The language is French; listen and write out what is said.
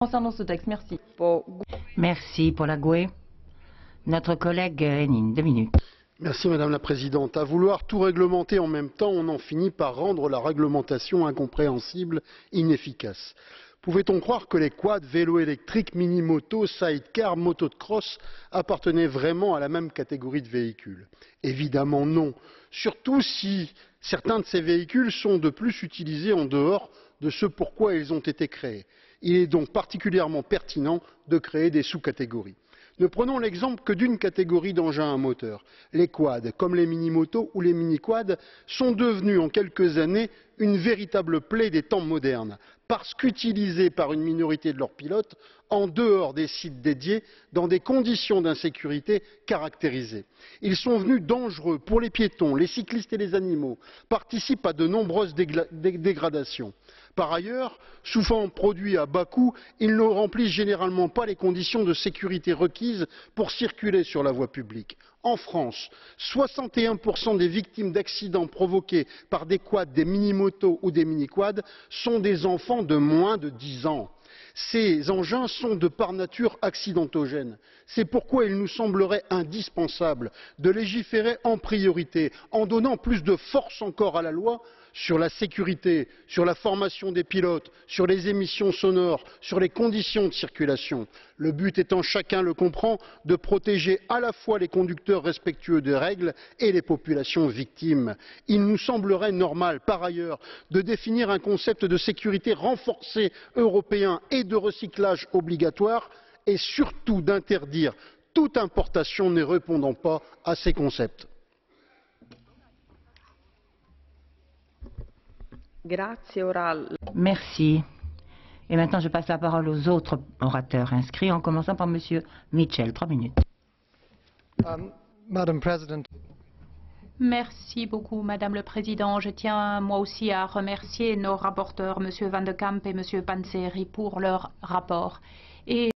concernant ce texte. Merci. Merci pour la GUE. Notre collègue Henin, 2 minutes. Merci Madame la Présidente. À vouloir tout réglementer en même temps, on en finit par rendre la réglementation incompréhensible, inefficace. Pouvait-on croire que les quads, vélos électriques, mini-motos, sidecar, motos de cross appartenaient vraiment à la même catégorie de véhicules? Évidemment non. Surtout si certains de ces véhicules sont de plus utilisés en dehors de ce pourquoi ils ont été créés. Il est donc particulièrement pertinent de créer des sous-catégories. Ne prenons l'exemple que d'une catégorie d'engins à moteur. Les quads, comme les mini-motos ou les mini-quads, sont devenus en quelques années une véritable plaie des temps modernes, parce qu'utilisés par une minorité de leurs pilotes en dehors des sites dédiés, dans des conditions d'insécurité caractérisées. Ils sont venus dangereux pour les piétons, les cyclistes et les animaux, participent à de nombreuses dégradations. Par ailleurs, souvent produits à bas coût, ils ne remplissent généralement pas les conditions de sécurité requises pour circuler sur la voie publique. En France, 61% des victimes d'accidents provoqués par des quads, des mini-motos ou des mini-quads sont des enfants de moins de 10 ans. Ces engins sont de par nature accidentogènes. C'est pourquoi il nous semblerait indispensable de légiférer en priorité, en donnant plus de force encore à la loi sur la sécurité, sur la formation des pilotes, sur les émissions sonores, sur les conditions de circulation. Le but étant, chacun le comprend, de protéger à la fois les conducteurs respectueux des règles et les populations victimes. Il nous semblerait normal, par ailleurs, de définir un concept de sécurité renforcé européen et de recyclage obligatoire et surtout d'interdire toute importation ne répondant pas à ces concepts. Merci. Et maintenant, je passe la parole aux autres orateurs inscrits, en commençant par Monsieur Mitchell. 3 minutes. Madam President. Merci beaucoup, Madame le Président. Je tiens moi aussi à remercier nos rapporteurs, Monsieur Van de Camp et Monsieur Panzeri, pour leur rapport. Et